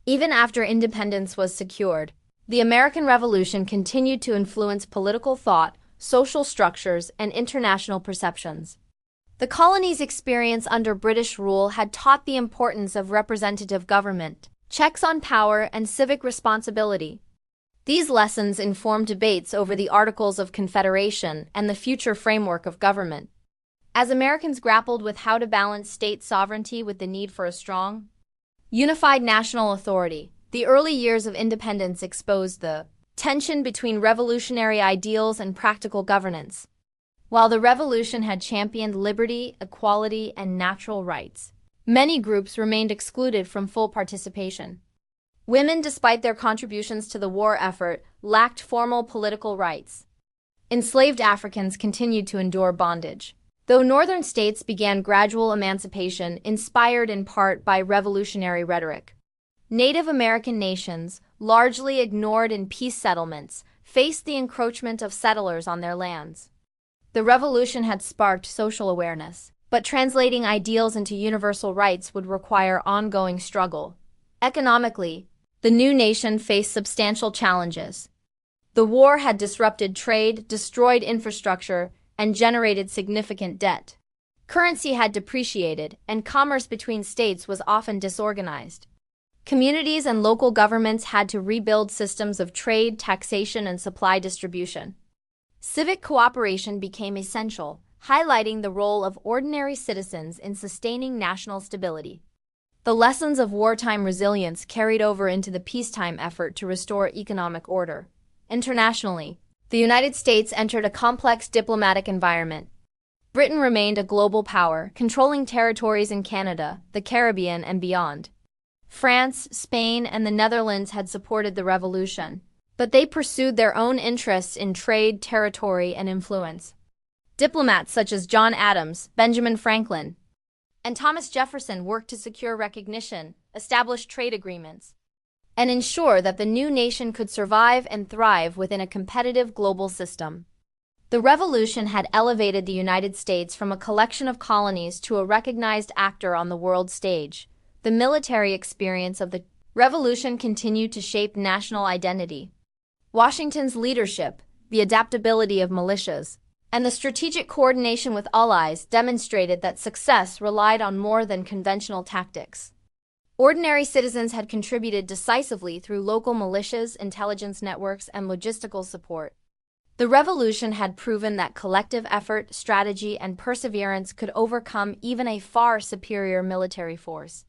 Even after independence was secured, the American Revolution continued to influence political thought, social structures, and international perceptions. The colonies' experience under British rule had taught the importance of representative government, checks on power, and civic responsibility. These lessons informed debates over the Articles of Confederation and the future framework of government. As Americans grappled with how to balance state sovereignty with the need for a strong, unified national authority, the early years of independence exposed the tension between revolutionary ideals and practical governance. While the Revolution had championed liberty, equality, and natural rights, many groups remained excluded from full participation. Women, despite their contributions to the war effort, lacked formal political rights. Enslaved Africans continued to endure bondage. Though northern states began gradual emancipation, inspired in part by revolutionary rhetoric, Native American nations, largely ignored in peace settlements, faced the encroachment of settlers on their lands. The Revolution had sparked social awareness, but translating ideals into universal rights would require ongoing struggle. Economically, the new nation faced substantial challenges. The war had disrupted trade, destroyed infrastructure, and generated significant debt. Currency had depreciated, and commerce between states was often disorganized. Communities and local governments had to rebuild systems of trade, taxation, and supply distribution. Civic cooperation became essential, highlighting the role of ordinary citizens in sustaining national stability. The lessons of wartime resilience carried over into the peacetime effort to restore economic order. Internationally, the United States entered a complex diplomatic environment. Britain remained a global power, controlling territories in Canada, the Caribbean, and beyond. France, Spain, and the Netherlands had supported the revolution, but they pursued their own interests in trade, territory, and influence. Diplomats such as John Adams, Benjamin Franklin, and Thomas Jefferson worked to secure recognition, establish trade agreements, and ensure that the new nation could survive and thrive within a competitive global system. The Revolution had elevated the United States from a collection of colonies to a recognized actor on the world stage. The military experience of the Revolution continued to shape national identity. Washington's leadership, the adaptability of militias, and the strategic coordination with allies demonstrated that success relied on more than conventional tactics. Ordinary citizens had contributed decisively through local militias, intelligence networks, and logistical support. The Revolution had proven that collective effort, strategy, and perseverance could overcome even a far superior military force.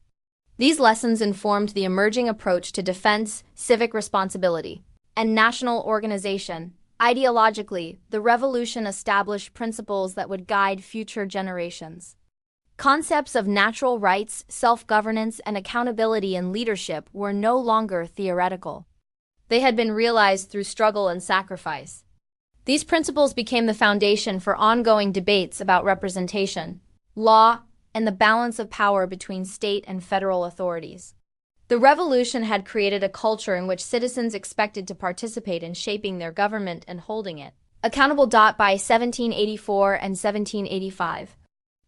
These lessons informed the emerging approach to defense, civic responsibility, and national organization. Ideologically, the Revolution established principles that would guide future generations. Concepts of natural rights, self-governance, and accountability in leadership were no longer theoretical. They had been realized through struggle and sacrifice. These principles became the foundation for ongoing debates about representation, law, and the balance of power between state and federal authorities. The Revolution had created a culture in which citizens expected to participate in shaping their government and holding it accountable. By 1784 and 1785,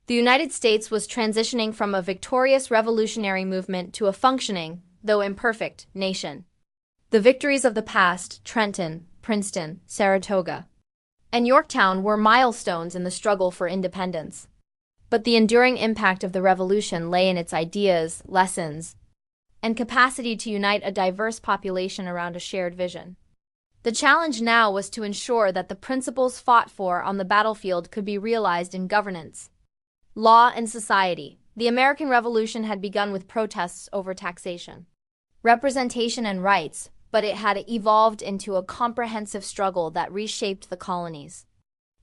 the United States was transitioning from a victorious revolutionary movement to a functioning, though imperfect, nation. The victories of the past, Trenton, Princeton, Saratoga, and Yorktown, were milestones in the struggle for independence. But the enduring impact of the Revolution lay in its ideas, lessons, and capacity to unite a diverse population around a shared vision. The challenge now was to ensure that the principles fought for on the battlefield could be realized in governance, law, and society. The American Revolution had begun with protests over taxation, representation, and rights, but it had evolved into a comprehensive struggle that reshaped the colonies,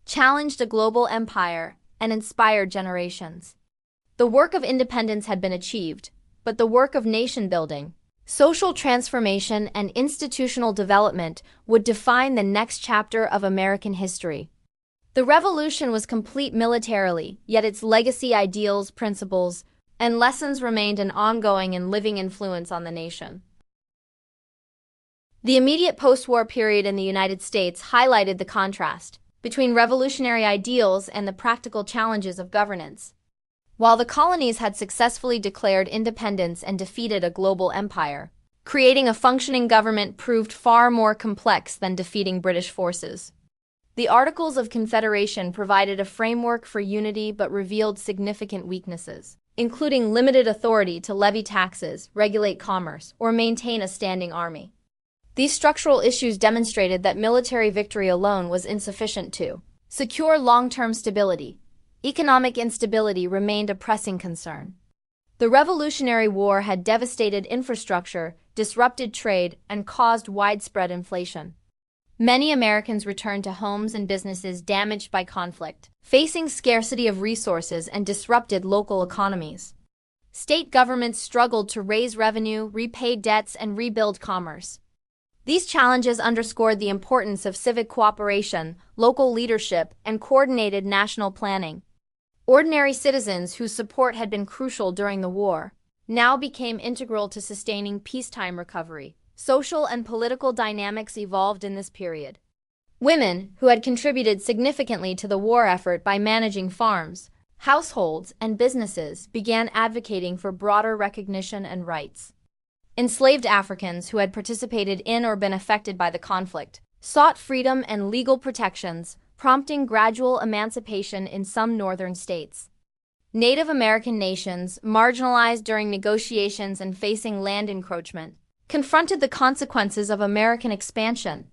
challenged a global empire, and inspired generations. The work of independence had been achieved, but the work of nation-building, social transformation, and institutional development would define the next chapter of American history. The Revolution was complete militarily, yet its legacy, ideals, principles, and lessons remained an ongoing and living influence on the nation. The immediate post-war period in the United States highlighted the contrast between revolutionary ideals and the practical challenges of governance. While the colonies had successfully declared independence and defeated a global empire, Creating a functioning government proved far more complex than defeating British forces. The Articles of Confederation provided a framework for unity but revealed significant weaknesses, including limited authority to levy taxes, regulate commerce, or maintain a standing army. These structural issues demonstrated that military victory alone was insufficient to secure long-term stability. Economic instability remained a pressing concern. The Revolutionary War had devastated infrastructure, disrupted trade, and caused widespread inflation. Many Americans returned to homes and businesses damaged by conflict, facing scarcity of resources and disrupted local economies. State governments struggled to raise revenue, repay debts, and rebuild commerce. These challenges underscored the importance of civic cooperation, local leadership, and coordinated national planning. Ordinary citizens whose support had been crucial during the war now became integral to sustaining peacetime recovery. Social and political dynamics evolved in this period. Women, who had contributed significantly to the war effort by managing farms, households, and businesses, began advocating for broader recognition and rights. Enslaved Africans who had participated in or been affected by the conflict sought freedom and legal protections, prompting gradual emancipation in some northern states. Native American nations, marginalized during negotiations and facing land encroachment, confronted the consequences of American expansion.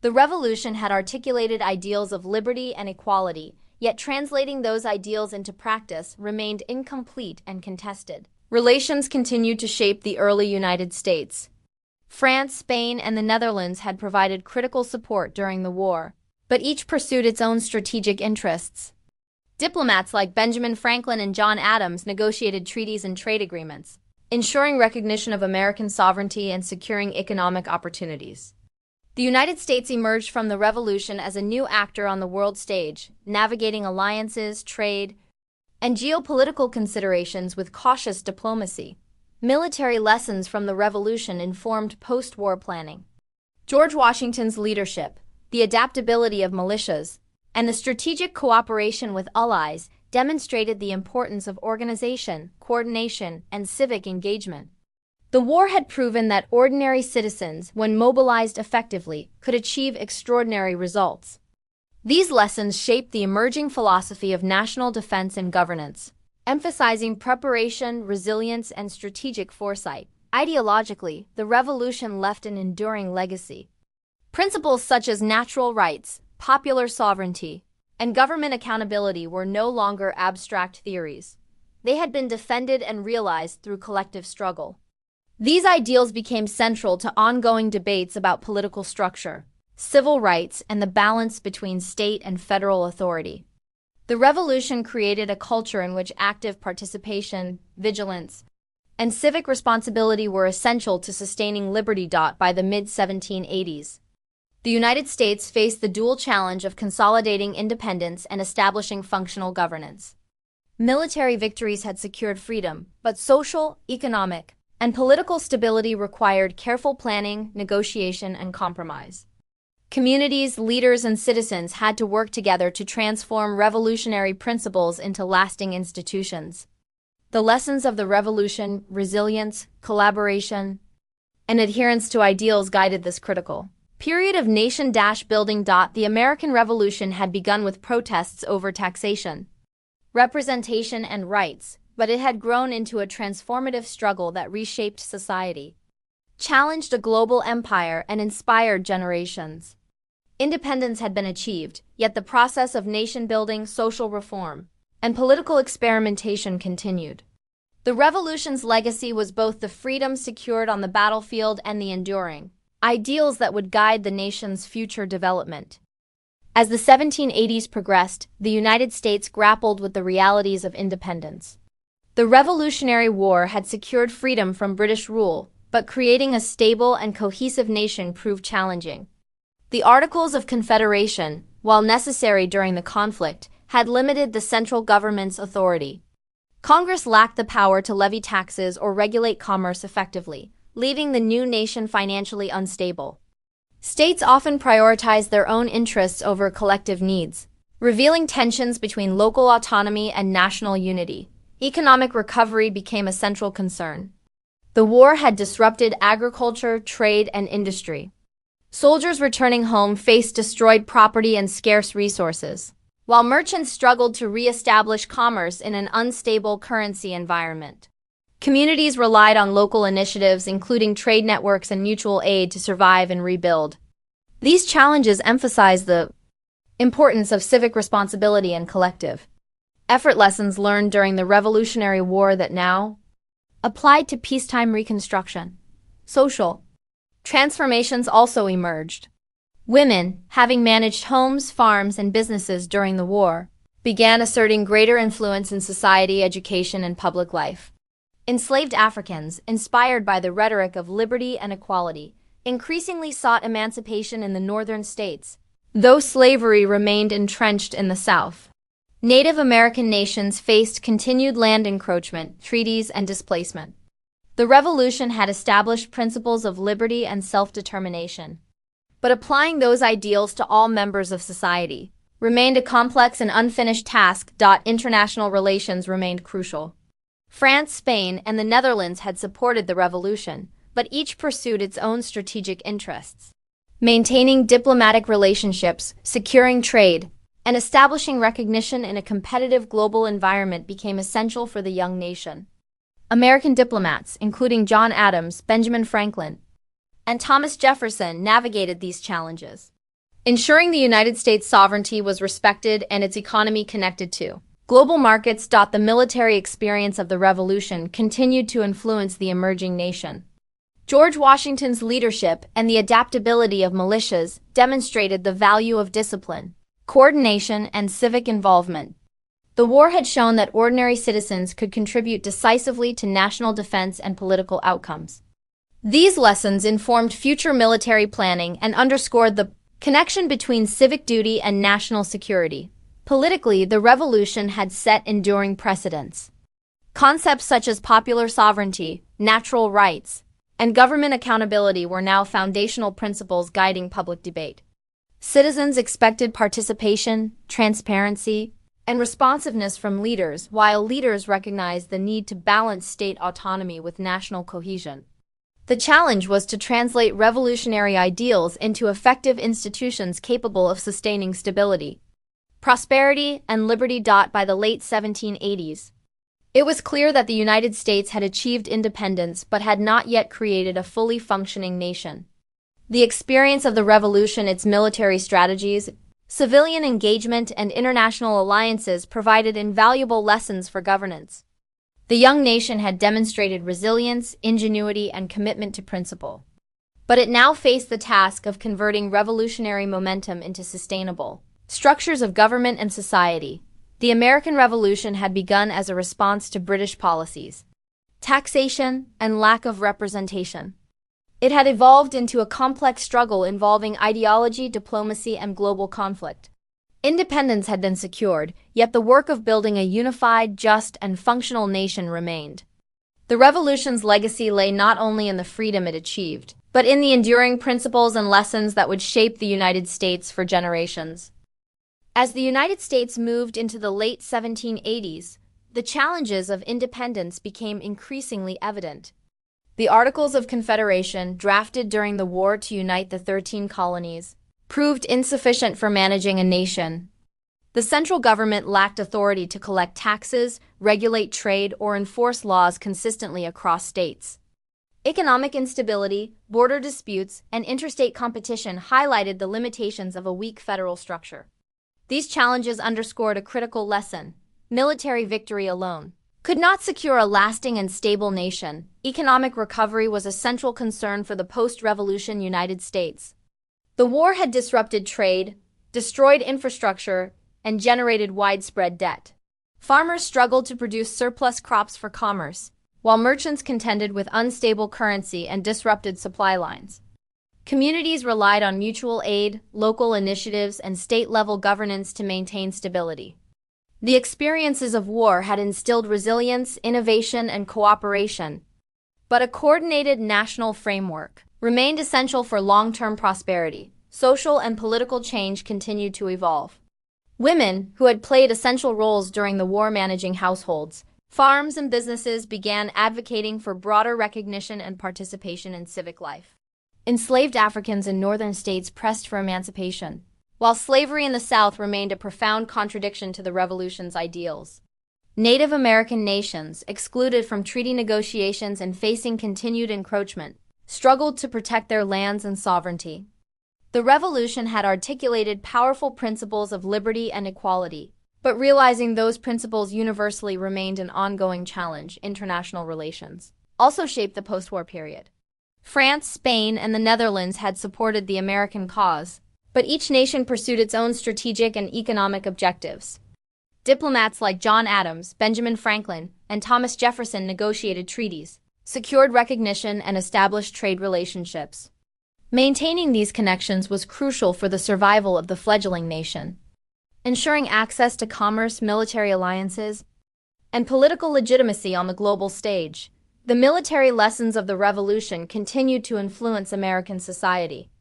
The Revolution had articulated ideals of liberty and equality, yet translating those ideals into practice remained incomplete and contested. Relations continued to shape the early United States. France, Spain, and the Netherlands had provided critical support during the war, but each pursued its own strategic interests. Diplomats like Benjamin Franklin and John Adams negotiated treaties and trade agreements, ensuring recognition of American sovereignty and securing economic opportunities. The United States emerged from the Revolution as a new actor on the world stage, navigating alliances, trade, and geopolitical considerations with cautious diplomacy. Military lessons from the Revolution informed post-war planning. George Washington's leadership, the adaptability of militias, and the strategic cooperation with allies demonstrated the importance of organization, coordination, and civic engagement. The war had proven that ordinary citizens, when mobilized effectively, could achieve extraordinary results. These lessons shaped the emerging philosophy of national defense and governance, emphasizing preparation, resilience, and strategic foresight. Ideologically, the Revolution left an enduring legacy. Principles such as natural rights, popular sovereignty, and government accountability were no longer abstract theories. They had been defended and realized through collective struggle. These ideals became central to ongoing debates about political structure, civil rights, and the balance between state and federal authority. The Revolution created a culture in which active participation, vigilance, and civic responsibility were essential to sustaining liberty. By the mid-1780s, the United States faced the dual challenge of consolidating independence and establishing functional governance. Military victories had secured freedom, but social, economic, and political stability required careful planning, negotiation, and compromise. Communities, leaders, and citizens had to work together to transform revolutionary principles into lasting institutions. The lessons of the Revolution, resilience, collaboration, and adherence to ideals guided this critical period of nation-building. The American Revolution had begun with protests over taxation, representation, and rights, but it had grown into a transformative struggle that reshaped society, challenged a global empire, and inspired generations. Independence had been achieved, yet the process of nation-building, social reform, and political experimentation continued. The Revolution's legacy was both the freedom secured on the battlefield and the enduring ideals that would guide the nation's future development. As the 1780s progressed, the United States grappled with the realities of independence. The Revolutionary War had secured freedom from British rule, but creating a stable and cohesive nation proved challenging. The Articles of Confederation, while necessary during the conflict, had limited the central government's authority. Congress lacked the power to levy taxes or regulate commerce effectively, leaving the new nation financially unstable. States often prioritized their own interests over collective needs, revealing tensions between local autonomy and national unity. Economic recovery became a central concern. The war had disrupted agriculture, trade, and industry. Soldiers returning home faced destroyed property and scarce resources, while merchants struggled to re-establish commerce in an unstable currency environment. Communities relied on local initiatives, including trade networks and mutual aid, to survive and rebuild. These challenges emphasize the importance of civic responsibility and collective effort, lessons learned during the Revolutionary War that now applied to peacetime reconstruction. Social transformations also emerged. Women, having managed homes, farms, and businesses during the war, began asserting greater influence in society, education, and public life. Enslaved Africans, inspired by the rhetoric of liberty and equality, increasingly sought emancipation in the northern states, though slavery remained entrenched in the South. Native American nations faced continued land encroachment, treaties, and displacement. The Revolution had established principles of liberty and self-determination, but applying those ideals to all members of society remained a complex and unfinished task. International relations remained crucial. France, Spain, and the Netherlands had supported the revolution, but each pursued its own strategic interests. Maintaining diplomatic relationships, securing trade, and establishing recognition in a competitive global environment became essential for the young nation. American diplomats, including John Adams, Benjamin Franklin, and Thomas Jefferson, navigated these challenges, ensuring the United States' sovereignty was respected and its economy connected to global markets. The military experience of the Revolution continued to influence the emerging nation. George Washington's leadership and the adaptability of militias demonstrated the value of discipline, coordination, and civic involvement. The war had shown that ordinary citizens could contribute decisively to national defense and political outcomes. These lessons informed future military planning and underscored the connection between civic duty and national security. Politically, the revolution had set enduring precedents. Concepts such as popular sovereignty, natural rights, and government accountability were now foundational principles guiding public debate. Citizens expected participation, transparency, and responsiveness from leaders, while leaders recognized the need to balance state autonomy with national cohesion. The challenge was to translate revolutionary ideals into effective institutions capable of sustaining stability, prosperity, and liberty. By the late 1780s, it was clear that the United States had achieved independence but had not yet created a fully functioning nation. The experience of the Revolution, its military strategies, civilian engagement, and international alliances provided invaluable lessons for governance. The young nation had demonstrated resilience, ingenuity, and commitment to principle. But it now faced the task of converting revolutionary momentum into sustainable structures of government and society. The American Revolution had begun as a response to British policies, taxation, and lack of representation. It had evolved into a complex struggle involving ideology, diplomacy, and global conflict. Independence had been secured, yet the work of building a unified, just, and functional nation remained. The Revolution's legacy lay not only in the freedom it achieved, but in the enduring principles and lessons that would shape the United States for generations. As the United States moved into the late 1780s, the challenges of independence became increasingly evident. The Articles of Confederation, drafted during the war to unite the 13 colonies, proved insufficient for managing a nation. The central government lacked authority to collect taxes, regulate trade, or enforce laws consistently across states. Economic instability, border disputes, and interstate competition highlighted the limitations of a weak federal structure. These challenges underscored a critical lesson: military victory alone could not secure a lasting and stable nation. Economic recovery was a central concern for the post-revolution United States. The war had disrupted trade, destroyed infrastructure, and generated widespread debt. Farmers struggled to produce surplus crops for commerce, while merchants contended with unstable currency and disrupted supply lines. Communities relied on mutual aid, local initiatives, and state-level governance to maintain stability. The experiences of war had instilled resilience, innovation, and cooperation, but a coordinated national framework remained essential for long-term prosperity. Social and political change continued to evolve. Women, who had played essential roles during the war managing households, Farms and businesses began advocating for broader recognition and participation in civic life. Enslaved Africans in northern states pressed for emancipation, while slavery in the South remained a profound contradiction to the Revolution's ideals. Native American nations, excluded from treaty negotiations and facing continued encroachment, struggled to protect their lands and sovereignty. The Revolution had articulated powerful principles of liberty and equality, but realizing those principles universally remained an ongoing challenge. International relations also shaped the post-war period. France, Spain, and the Netherlands had supported the American cause, but each nation pursued its own strategic and economic objectives. Diplomats like John Adams, Benjamin Franklin, and Thomas Jefferson negotiated treaties, secured recognition, and established trade relationships. Maintaining these connections was crucial for the survival of the fledgling nation. Ensuring access to commerce, military alliances, and political legitimacy on the global stage, the military lessons of the Revolution continued to influence American society.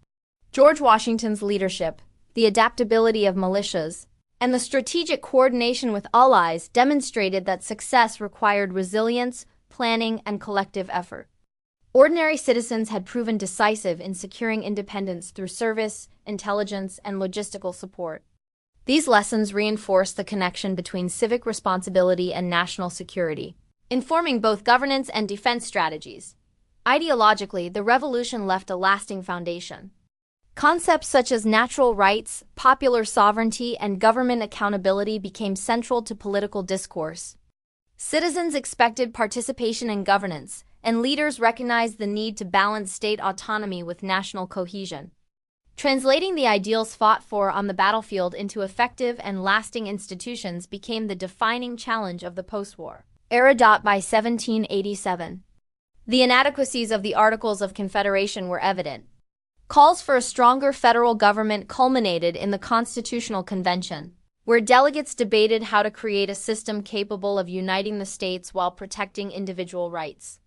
George Washington's leadership, the adaptability of militias, and the strategic coordination with allies demonstrated that success required resilience, planning, and collective effort. Ordinary citizens had proven decisive in securing independence through service, intelligence, and logistical support. These lessons reinforced the connection between civic responsibility and national security, informing both governance and defense strategies. Ideologically, the Revolution left a lasting foundation. Concepts such as natural rights, popular sovereignty, and government accountability became central to political discourse. Citizens expected participation in governance, and leaders recognized the need to balance state autonomy with national cohesion. Translating the ideals fought for on the battlefield into effective and lasting institutions became the defining challenge of the post-war era. By 1787, the inadequacies of the Articles of Confederation were evident. Calls for a stronger federal government culminated in the Constitutional Convention, where delegates debated how to create a system capable of uniting the states while protecting individual rights.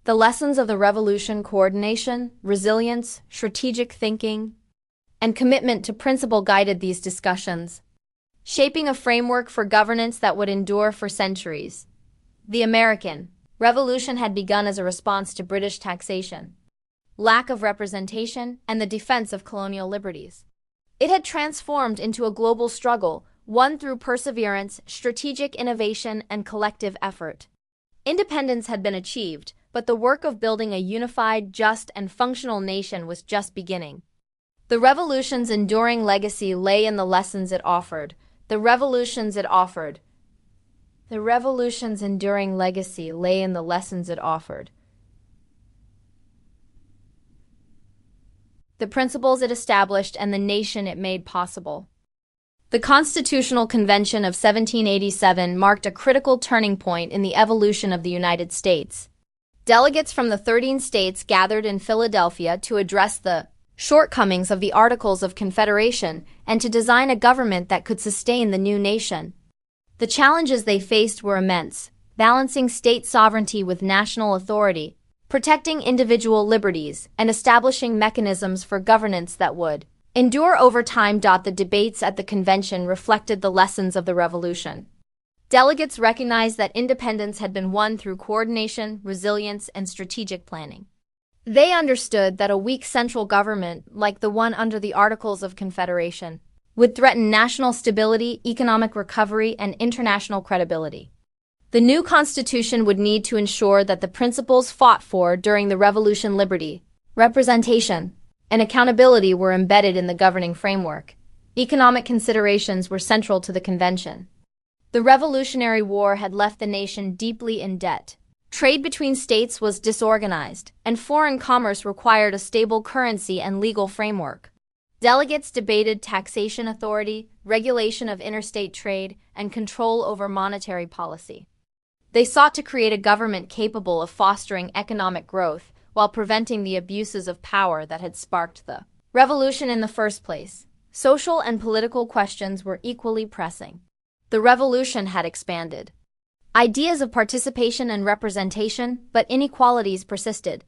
The lessons of the Revolution: coordination, resilience, strategic thinking, and commitment to principle guided these discussions, shaping a framework for governance that would endure for centuries. The American Revolution had begun as a response to British taxation, lack of representation, and the defense of colonial liberties. It had transformed into a global struggle, won through perseverance, strategic innovation, and collective effort. Independence had been achieved, but the work of building a unified, just, and functional nation was just beginning. The Revolution's enduring legacy lay in the lessons it offered. The Revolution's enduring legacy lay in the lessons it offered. The principles it established and the nation it made possible. The Constitutional Convention of 1787 marked a critical turning point in the evolution of the United States. Delegates from the 13 states gathered in Philadelphia to address the shortcomings of the Articles of Confederation and to design a government that could sustain the new nation. The challenges they faced were immense, balancing state sovereignty with national authority, protecting individual liberties, and establishing mechanisms for governance that would endure over time. The debates at the convention reflected the lessons of the Revolution. Delegates recognized that independence had been won through coordination, resilience, and strategic planning. They understood that a weak central government, like the one under the Articles of Confederation, would threaten national stability, economic recovery, and international credibility. The new Constitution would need to ensure that the principles fought for during the Revolution, liberty, representation, and accountability, were embedded in the governing framework. Economic considerations were central to the convention. The Revolutionary War had left the nation deeply in debt. Trade between states was disorganized, and foreign commerce required a stable currency and legal framework. Delegates debated taxation authority, regulation of interstate trade, and control over monetary policy. They sought to create a government capable of fostering economic growth while preventing the abuses of power that had sparked the Revolution in the first place. Social and political questions were equally pressing. The Revolution had expanded ideas of participation and representation, but inequalities persisted.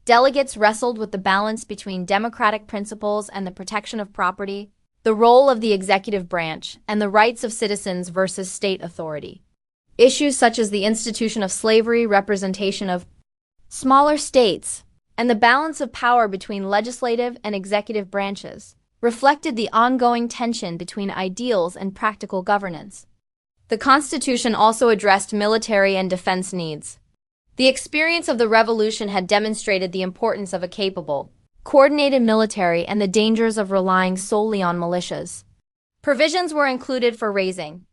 Delegates wrestled with the balance between democratic principles and the protection of property, the role of the executive branch, and the rights of citizens versus state authority. Issues such as the institution of slavery, representation of smaller states, and the balance of power between legislative and executive branches reflected the ongoing tension between ideals and practical governance. The Constitution also addressed military and defense needs. The experience of the Revolution had demonstrated the importance of a capable, coordinated military and the dangers of relying solely on militias. Provisions were included for raising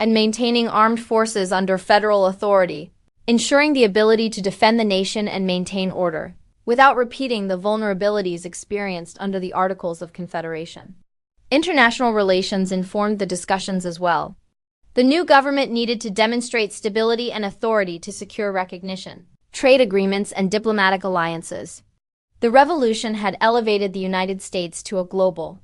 and maintaining armed forces under federal authority, ensuring the ability to defend the nation and maintain order, without repeating the vulnerabilities experienced under the Articles of Confederation. International relations informed the discussions as well. The new government needed to demonstrate stability and authority to secure recognition, trade agreements, and diplomatic alliances. The Revolution had elevated the United States to a global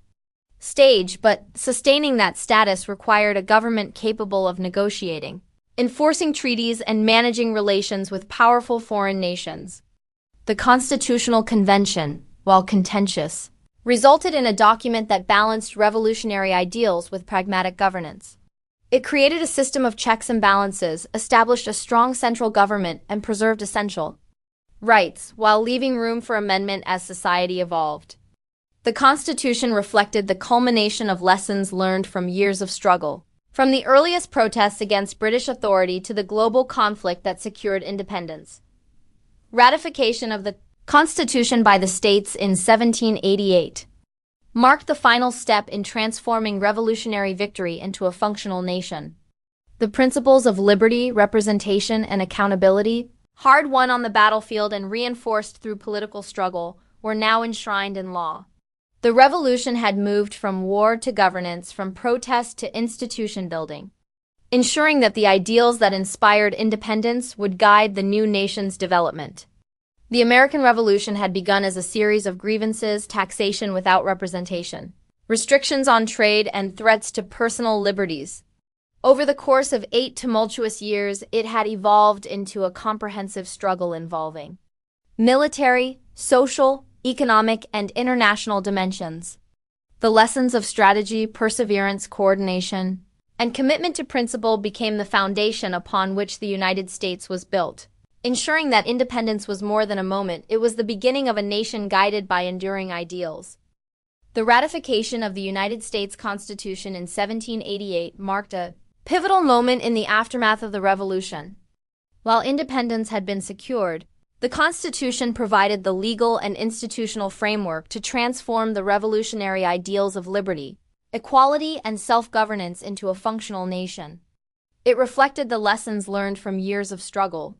stage, but sustaining that status required a government capable of negotiating, enforcing treaties, and managing relations with powerful foreign nations. The Constitutional Convention, while contentious, resulted in a document that balanced revolutionary ideals with pragmatic governance. It created a system of checks and balances, established a strong central government, and preserved essential rights, while leaving room for amendment as society evolved. The Constitution reflected the culmination of lessons learned from years of struggle, from the earliest protests against British authority to the global conflict that secured independence. Ratification of the Constitution by the states in 1788 marked the final step in transforming revolutionary victory into a functional nation. The principles of liberty, representation, and accountability, hard won on the battlefield and reinforced through political struggle, were now enshrined in law. The Revolution had moved from war to governance, from protest to institution building, ensuring that the ideals that inspired independence would guide the new nation's development. The American Revolution had begun as a series of grievances, taxation without representation, restrictions on trade, and threats to personal liberties. Over the course of 8 tumultuous years, it had evolved into a comprehensive struggle involving military, social, economic, and international dimensions. The lessons of strategy, perseverance, coordination, and commitment to principle became the foundation upon which the United States was built. Ensuring that independence was more than a moment, it was the beginning of a nation guided by enduring ideals. The ratification of the United States Constitution in 1788 marked a pivotal moment in the aftermath of the Revolution. While independence had been secured, the Constitution provided the legal and institutional framework to transform the revolutionary ideals of liberty, equality, and self-governance into a functional nation. It reflected the lessons learned from years of struggle,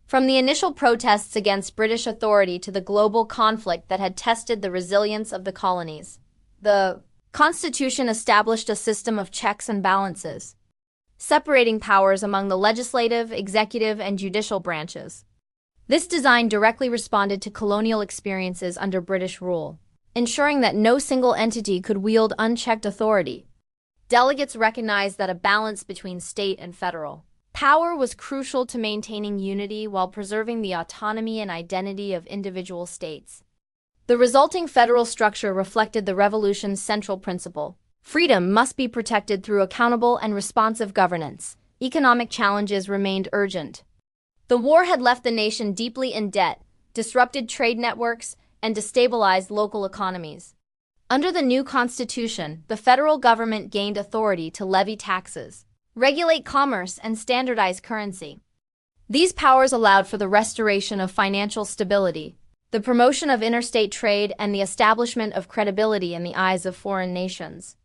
from the initial protests against British authority to the global conflict that had tested the resilience of the colonies. The Constitution established a system of checks and balances, separating powers among the legislative, executive, and judicial branches. This design directly responded to colonial experiences under British rule, ensuring that no single entity could wield unchecked authority. Delegates recognized that a balance between state and federal power was crucial to maintaining unity while preserving the autonomy and identity of individual states. The resulting federal structure reflected the Revolution's central principle: freedom must be protected through accountable and responsive governance. Economic challenges remained urgent. The war had left the nation deeply in debt, disrupted trade networks, and destabilized local economies. Under the new Constitution, the federal government gained authority to levy taxes, regulate commerce, and standardize currency. These powers allowed for the restoration of financial stability, the promotion of interstate trade, and the establishment of credibility in the eyes of foreign nations.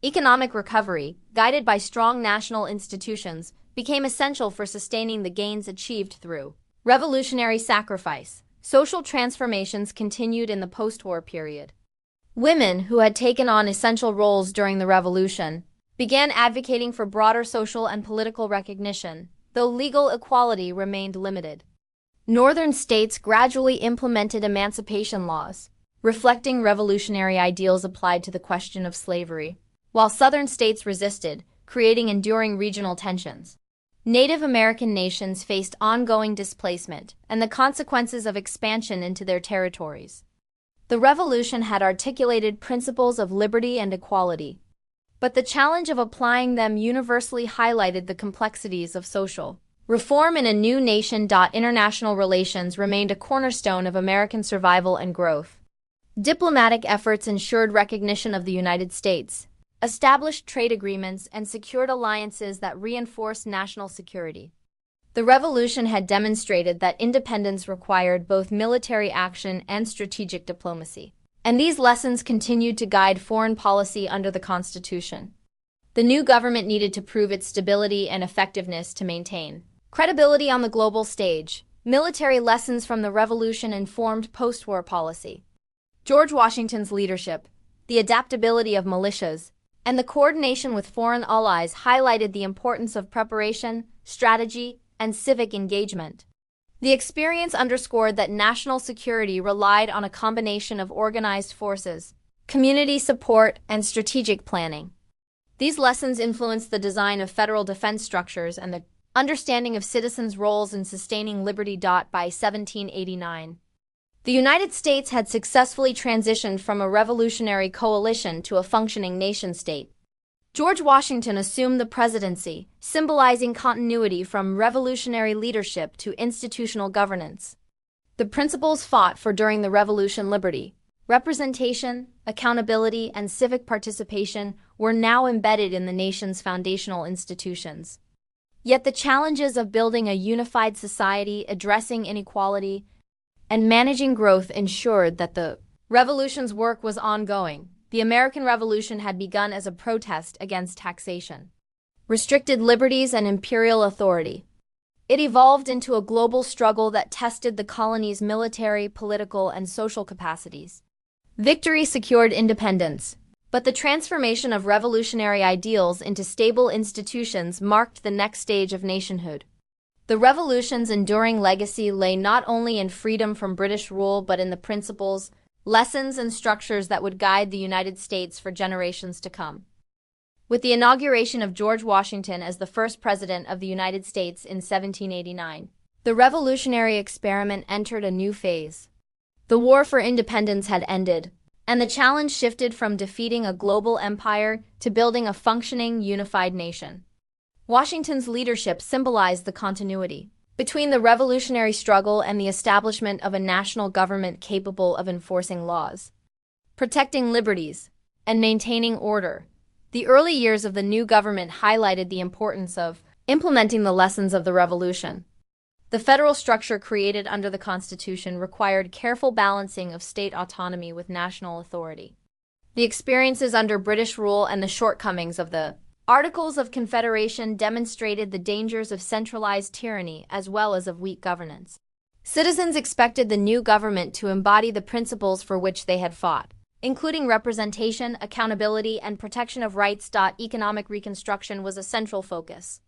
Economic recovery, guided by strong national institutions, became essential for sustaining the gains achieved through revolutionary sacrifice. Social transformations continued in the post-war period. Women, who had taken on essential roles during the Revolution, began advocating for broader social and political recognition, though legal equality remained limited. Northern states gradually implemented emancipation laws, reflecting revolutionary ideals applied to the question of slavery, while Southern states resisted, creating enduring regional tensions. Native American nations faced ongoing displacement and the consequences of expansion into their territories. The Revolution had articulated principles of liberty and equality, but the challenge of applying them universally highlighted the complexities of social reform in a new nation. International relations remained a cornerstone of American survival and growth. Diplomatic efforts ensured recognition of the United States, established trade agreements, and secured alliances that reinforced national security. The Revolution had demonstrated that independence required both military action and strategic diplomacy, and these lessons continued to guide foreign policy under the Constitution. The new government needed to prove its stability and effectiveness to maintain credibility on the global stage. Military lessons from the Revolution informed post-war policy. George Washington's leadership, the adaptability of militias, and the coordination with foreign allies highlighted the importance of preparation, strategy, and civic engagement. The experience underscored that national security relied on a combination of organized forces, community support, and strategic planning. These lessons influenced the design of federal defense structures and the understanding of citizens' roles in sustaining liberty. By 1789, the United States had successfully transitioned from a revolutionary coalition to a functioning nation-state. George Washington assumed the presidency, symbolizing continuity from revolutionary leadership to institutional governance. The principles fought for during the Revolution, liberty, representation, accountability, and civic participation, were now embedded in the nation's foundational institutions. Yet the challenges of building a unified society, addressing inequality, and managing growth ensured that the Revolution's work was ongoing. The American Revolution had begun as a protest against taxation, restricted liberties, and imperial authority. It evolved into a global struggle that tested the colonies' military, political, and social capacities. Victory secured independence, but the transformation of revolutionary ideals into stable institutions marked the next stage of nationhood. The Revolution's enduring legacy lay not only in freedom from British rule but in the principles, lessons, and structures that would guide the United States for generations to come. With the inauguration of George Washington as the first president of the United States in 1789, the revolutionary experiment entered a new phase. The war for independence had ended, and the challenge shifted from defeating a global empire to building a functioning, unified nation. Washington's leadership symbolized the continuity between the revolutionary struggle and the establishment of a national government capable of enforcing laws, protecting liberties, and maintaining order. The early years of the new government highlighted the importance of implementing the lessons of the Revolution. The federal structure created under the Constitution required careful balancing of state autonomy with national authority. The experiences under British rule and the shortcomings of the Articles of Confederation demonstrated the dangers of centralized tyranny as well as of weak governance. Citizens expected the new government to embody the principles for which they had fought, including representation, accountability, and protection of rights. Economic reconstruction was a central focus.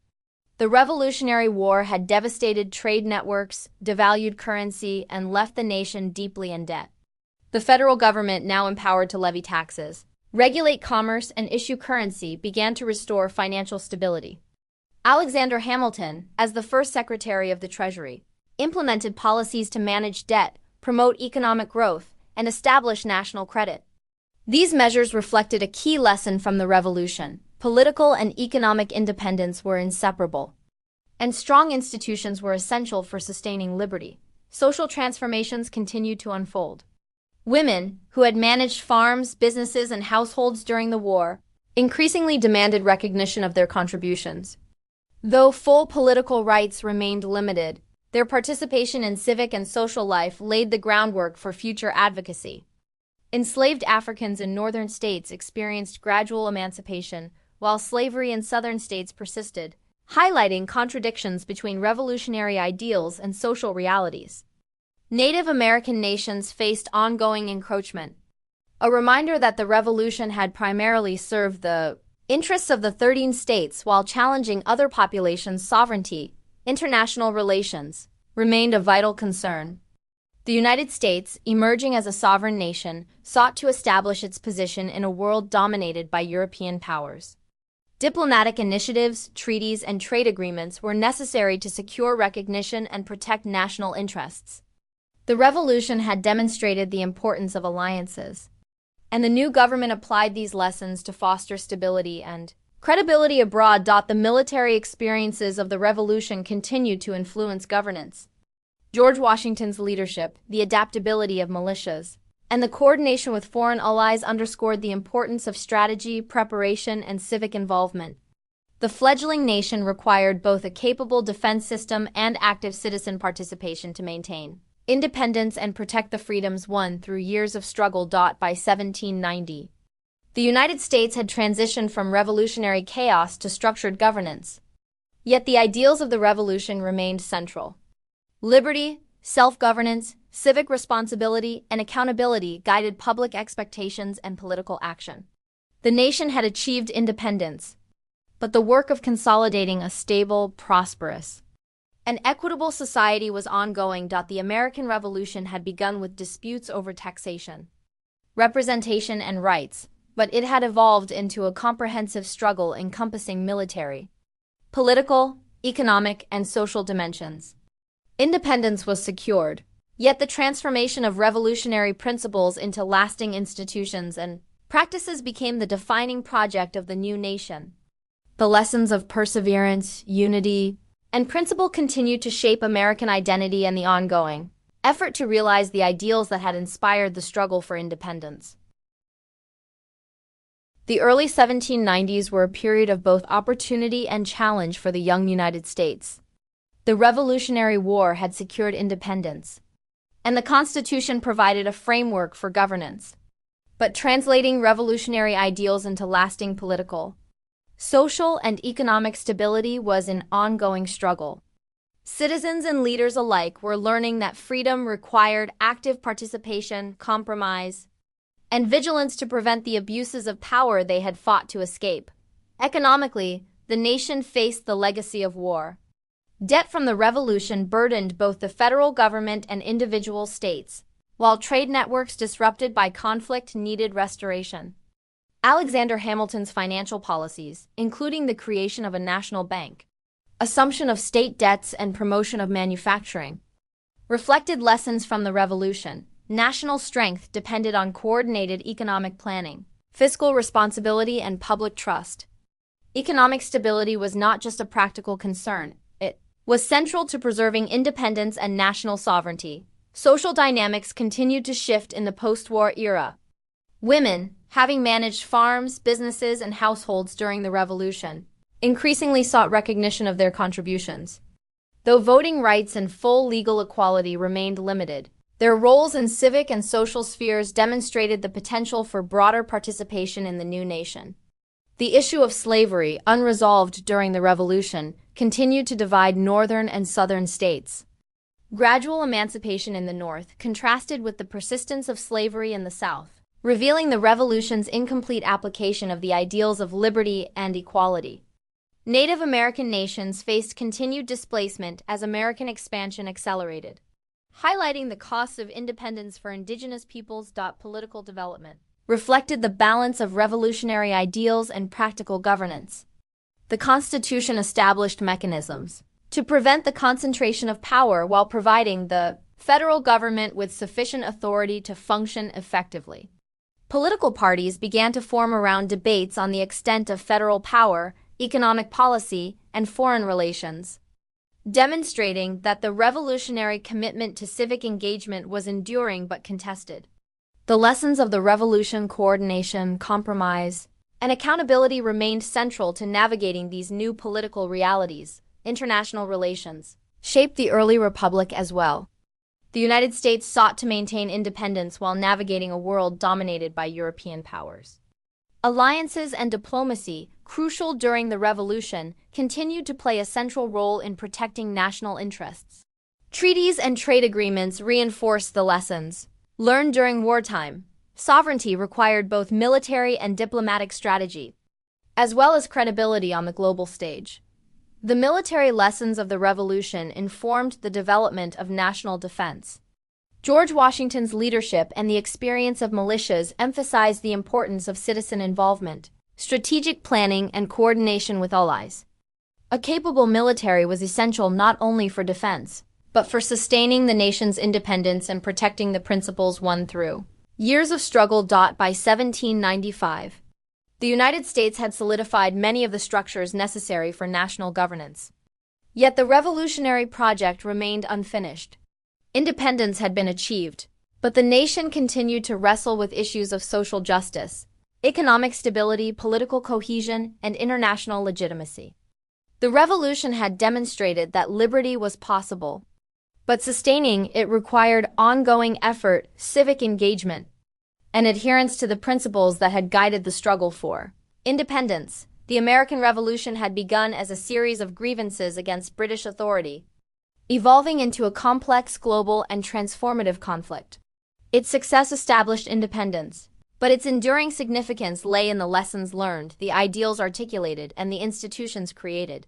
The Revolutionary War had devastated trade networks, devalued currency, and left the nation deeply in debt. The federal government, now empowered to levy taxes, regulate commerce, and issue currency, began to restore financial stability. Alexander Hamilton, as the first Secretary of the Treasury, implemented policies to manage debt, promote economic growth, and establish national credit. These measures reflected a key lesson from the Revolution. Political and economic independence were inseparable, and strong institutions were essential for sustaining liberty. Social transformations continued to unfold. Women, who had managed farms, businesses, and households during the war, increasingly demanded recognition of their contributions. Though full political rights remained limited, their participation in civic and social life laid the groundwork for future advocacy. Enslaved Africans in northern states experienced gradual emancipation, while slavery in southern states persisted, highlighting contradictions between revolutionary ideals and social realities. Native American nations faced ongoing encroachment, a reminder that the Revolution had primarily served the interests of the 13 states while challenging other populations' sovereignty. International relations remained a vital concern. The United States, emerging as a sovereign nation, sought to establish its position in a world dominated by European powers. Diplomatic initiatives, treaties, and trade agreements were necessary to secure recognition and protect national interests. The Revolution had demonstrated the importance of alliances. and the new government applied these lessons to foster stability and credibility abroad. The military experiences of the Revolution continued to influence governance. George Washington's leadership, the adaptability of militias, and the coordination with foreign allies underscored the importance of strategy, preparation, and civic involvement. The fledgling nation required both a capable defense system and active citizen participation to maintain independence and protect the freedoms won through years of struggle. By 1790, the United States had transitioned from revolutionary chaos to structured governance. Yet the ideals of the Revolution remained central. Liberty, self-governance, civic responsibility, and accountability guided public expectations and political action. The nation had achieved independence, but the work of consolidating a stable, prosperous, and equitable society was ongoing. The American Revolution had begun with disputes over taxation, representation, and rights, but it had evolved into a comprehensive struggle encompassing military, political, economic, and social dimensions. Independence was secured, yet the transformation of revolutionary principles into lasting institutions and practices became the defining project of the new nation. The lessons of perseverance, unity, and principle continued to shape American identity and the ongoing effort to realize the ideals that had inspired the struggle for independence. The early 1790s were a period of both opportunity and challenge for the young United States. The Revolutionary War had secured independence, and the Constitution provided a framework for governance. But translating revolutionary ideals into lasting political, social, and economic stability was an ongoing struggle. Citizens and leaders alike were learning that freedom required active participation, compromise, and vigilance to prevent the abuses of power they had fought to escape. Economically, the nation faced the legacy of war. Debt from the Revolution burdened both the federal government and individual states, while trade networks disrupted by conflict needed restoration. Alexander Hamilton's financial policies, including the creation of a national bank, assumption of state debts, and promotion of manufacturing, reflected lessons from the Revolution. National strength depended on coordinated economic planning, fiscal responsibility, and public trust. Economic stability was not just a practical concern, it was central to preserving independence and national sovereignty. Social dynamics continued to shift in the post-war era. Women, having managed farms, businesses, and households during the Revolution, increasingly sought recognition of their contributions. Though voting rights and full legal equality remained limited, their roles in civic and social spheres demonstrated the potential for broader participation in the new nation. The issue of slavery, unresolved during the Revolution, continued to divide northern and southern states. Gradual emancipation in the North contrasted with the persistence of slavery in the South, revealing the Revolution's incomplete application of the ideals of liberty and equality. Native American nations faced continued displacement as American expansion accelerated, highlighting the costs of independence for indigenous peoples. Political development reflected the balance of revolutionary ideals and practical governance. The Constitution established mechanisms to prevent the concentration of power while providing the federal government with sufficient authority to function effectively. Political parties began to form around debates on the extent of federal power, economic policy, and foreign relations, demonstrating that the revolutionary commitment to civic engagement was enduring but contested. The lessons of the Revolution, coordination, compromise, and accountability remained central to navigating these new political realities. International relations shaped the early republic as well. The United States sought to maintain independence while navigating a world dominated by European powers. Alliances and diplomacy, crucial during the Revolution, continued to play a central role in protecting national interests. Treaties and trade agreements reinforced the lessons learned during wartime. Sovereignty required both military and diplomatic strategy, as well as credibility on the global stage. The military lessons of the Revolution informed the development of national defense. George Washington's leadership and the experience of militias emphasized the importance of citizen involvement, strategic planning, and coordination with allies. A capable military was essential not only for defense, but for sustaining the nation's independence and protecting the principles won through Years of struggle. By 1795, the United States had solidified many of the structures necessary for national governance. Yet the revolutionary project remained unfinished. Independence had been achieved, but the nation continued to wrestle with issues of social justice, economic stability, political cohesion, and international legitimacy. The revolution had demonstrated that liberty was possible, but sustaining it required ongoing effort, civic engagement, and adherence to the principles that had guided the struggle for independence. The American Revolution had begun as a series of grievances against British authority, evolving into a complex, global, and transformative conflict. Its success established independence, but its enduring significance lay in the lessons learned, the ideals articulated, and the institutions created.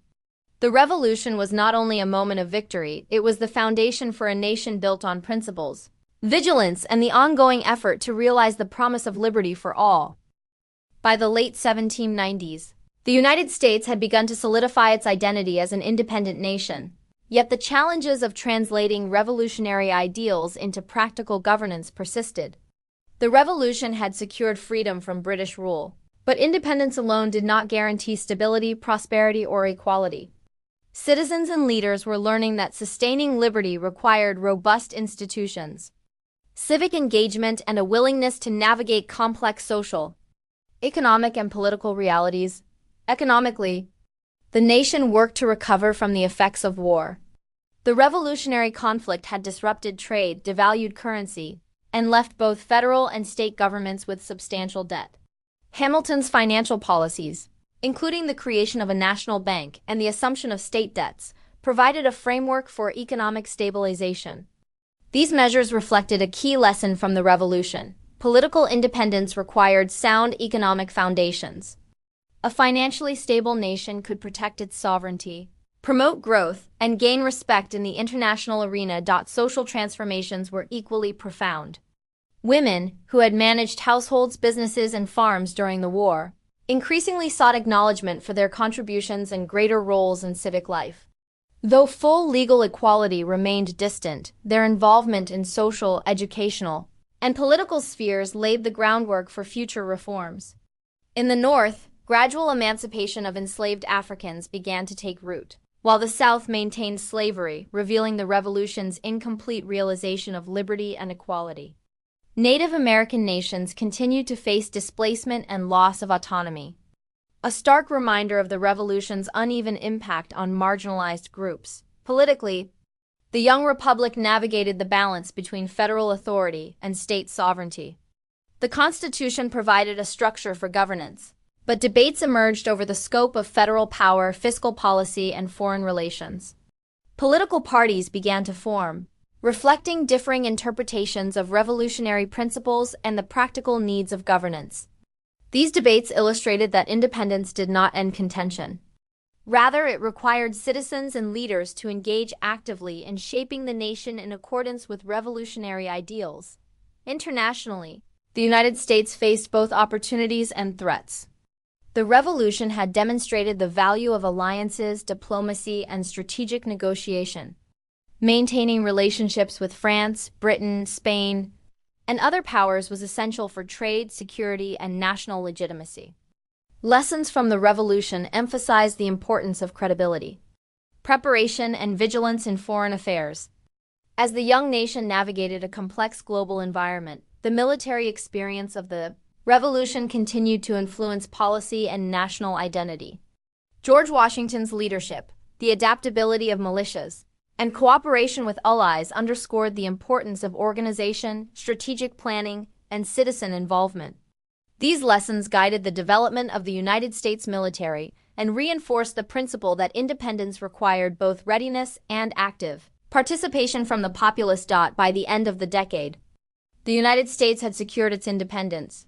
The revolution was not only a moment of victory, it was the foundation for a nation built on principles, vigilance, and the ongoing effort to realize the promise of liberty for all. By the late 1790s, the United States had begun to solidify its identity as an independent nation. Yet the challenges of translating revolutionary ideals into practical governance persisted. The revolution had secured freedom from British rule, but independence alone did not guarantee stability, prosperity, or equality. Citizens and leaders were learning that sustaining liberty required robust institutions, civic engagement, and a willingness to navigate complex social, economic, and political realities. Economically, the nation worked to recover from the effects of war. The revolutionary conflict had disrupted trade, devalued currency, and left both federal and state governments with substantial debt. Hamilton's financial policies, including the creation of a national bank and the assumption of state debts, provided a framework for economic stabilization. These measures reflected a key lesson from the revolution. Political independence required sound economic foundations. A financially stable nation could protect its sovereignty, promote growth, and gain respect in the international arena. Social transformations were equally profound. Women, who had managed households, businesses, and farms during the war, increasingly sought acknowledgement for their contributions and greater roles in civic life. Though full legal equality remained distant, their involvement in social, educational, and political spheres laid the groundwork for future reforms. In the North, gradual emancipation of enslaved Africans began to take root, while the South maintained slavery, revealing the Revolution's incomplete realization of liberty and equality. Native American nations continued to face displacement and loss of autonomy, a stark reminder of the Revolution's uneven impact on marginalized groups. Politically, the young republic navigated the balance between federal authority and state sovereignty. The Constitution provided a structure for governance, but debates emerged over the scope of federal power, fiscal policy, and foreign relations. Political parties began to form, reflecting differing interpretations of revolutionary principles and the practical needs of governance. These debates illustrated that independence did not end contention. Rather, it required citizens and leaders to engage actively in shaping the nation in accordance with revolutionary ideals. Internationally, the United States faced both opportunities and threats. The revolution had demonstrated the value of alliances, diplomacy, and strategic negotiation. Maintaining relationships with France, Britain, Spain, and other powers was essential for trade, security, and national legitimacy. Lessons from the revolution emphasized the importance of credibility, preparation, and vigilance in foreign affairs. As the young nation navigated a complex global environment, the military experience of the revolution continued to influence policy and national identity. George Washington's leadership, the adaptability of militias, and cooperation with allies underscored the importance of organization, strategic planning, and citizen involvement. These lessons guided the development of the United States military and reinforced the principle that independence required both readiness and active participation from the populace. By the end of the decade, the United States had secured its independence,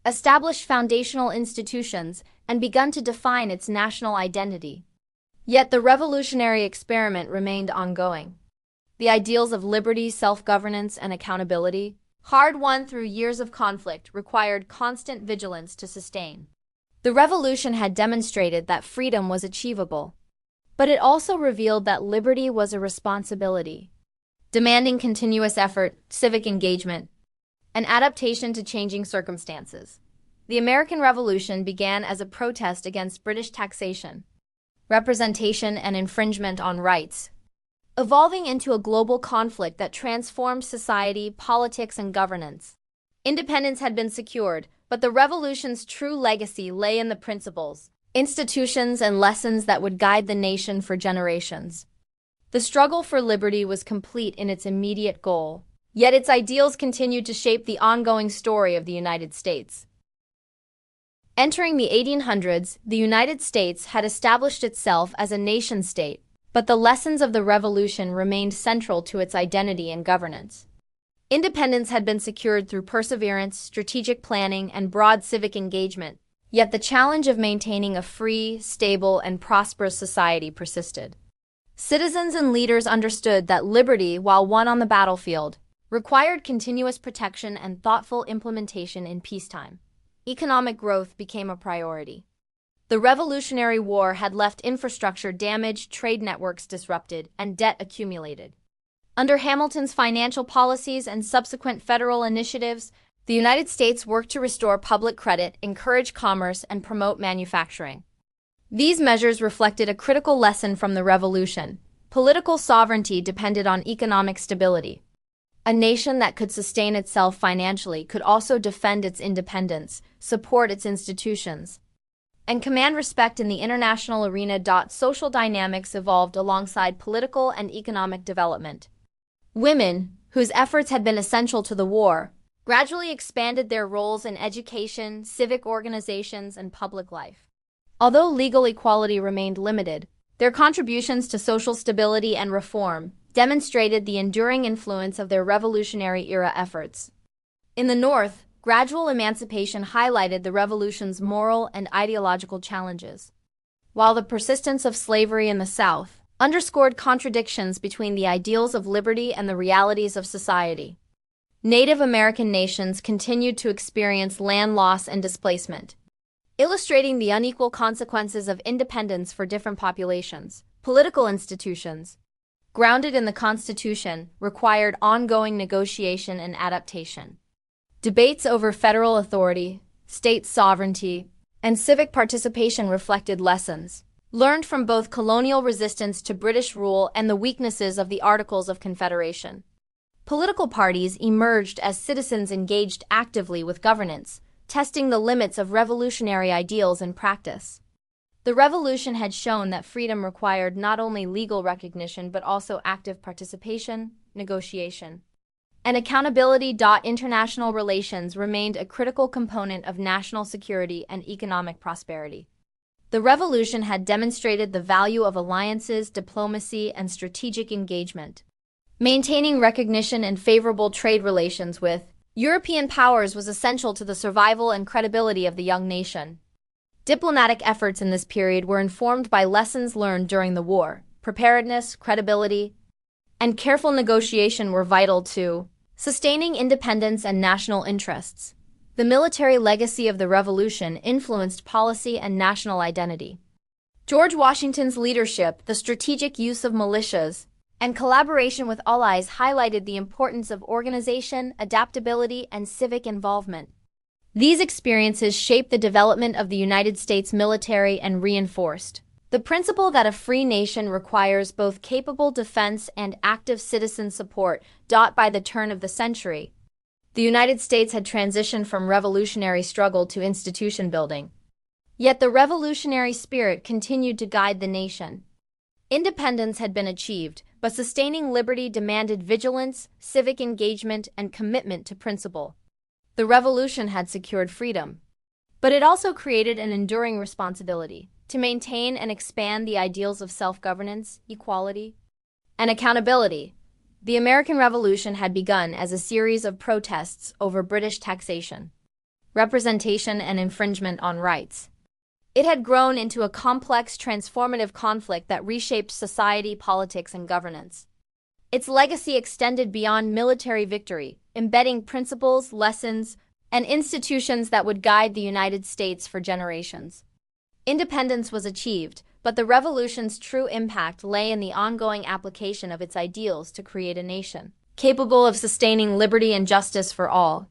established foundational institutions, and begun to define its national identity. Yet the revolutionary experiment remained ongoing. The ideals of liberty, self-governance, and accountability, hard-won through years of conflict, required constant vigilance to sustain. The revolution had demonstrated that freedom was achievable, but it also revealed that liberty was a responsibility, demanding continuous effort, civic engagement, and adaptation to changing circumstances. The American Revolution began as a protest against British taxation, representation, and infringement on rights, evolving into a global conflict that transformed society, politics, and governance. Independence had been secured, but the revolution's true legacy lay in the principles, institutions, and lessons that would guide the nation for generations. The struggle for liberty was complete in its immediate goal, yet its ideals continued to shape the ongoing story of the United States. Entering the 1800s, the United States had established itself as a nation-state, but the lessons of the Revolution remained central to its identity and governance. Independence had been secured through perseverance, strategic planning, and broad civic engagement, yet the challenge of maintaining a free, stable, and prosperous society persisted. Citizens and leaders understood that liberty, while won on the battlefield, required continuous protection and thoughtful implementation in peacetime. Economic growth became a priority. The Revolutionary War had left infrastructure damaged, trade networks disrupted, and debt accumulated. Under Hamilton's financial policies and subsequent federal initiatives, the United States worked to restore public credit, encourage commerce, and promote manufacturing. These measures reflected a critical lesson from the Revolution. Political sovereignty depended on economic stability. A nation that could sustain itself financially could also defend its independence, support its institutions, and command respect in the international arena. Social dynamics evolved alongside political and economic development. Women, whose efforts had been essential to the war, gradually expanded their roles in education, civic organizations, and public life. Although legal equality remained limited, their contributions to social stability and reform demonstrated the enduring influence of their Revolutionary-era efforts. In the North, gradual emancipation highlighted the Revolution's moral and ideological challenges, while the persistence of slavery in the South underscored contradictions between the ideals of liberty and the realities of society. Native American nations continued to experience land loss and displacement, illustrating the unequal consequences of independence for different populations. Political institutions, grounded in the Constitution, required ongoing negotiation and adaptation. Debates over federal authority, state sovereignty, and civic participation reflected lessons learned from both colonial resistance to British rule and the weaknesses of the Articles of Confederation. Political parties emerged as citizens engaged actively with governance, testing the limits of revolutionary ideals in practice. The Revolution had shown that freedom required not only legal recognition but also active participation, negotiation, and accountability. International relations remained a critical component of national security and economic prosperity. The Revolution had demonstrated the value of alliances, diplomacy, and strategic engagement. Maintaining recognition and favorable trade relations with European powers was essential to the survival and credibility of the young nation. Diplomatic efforts in this period were informed by lessons learned during the war. Preparedness, credibility, and careful negotiation were vital to sustaining independence and national interests. The military legacy of the Revolution influenced policy and national identity. George Washington's leadership, the strategic use of militias, and collaboration with allies highlighted the importance of organization, adaptability, and civic involvement. These experiences shaped the development of the United States military and reinforced the principle that a free nation requires both capable defense and active citizen support. By the turn of the century, the United States had transitioned from revolutionary struggle to institution building. Yet the revolutionary spirit continued to guide the nation. Independence had been achieved, but sustaining liberty demanded vigilance, civic engagement, and commitment to principle. The Revolution had secured freedom, but it also created an enduring responsibility to maintain and expand the ideals of self-governance, equality, and accountability. The American Revolution had begun as a series of protests over British taxation, representation, and infringement on rights. It had grown into a complex, transformative conflict that reshaped society, politics, and governance. Its legacy extended beyond military victory, embedding principles, lessons, and institutions that would guide the United States for generations. Independence was achieved, but the Revolution's true impact lay in the ongoing application of its ideals to create a nation capable of sustaining liberty and justice for all.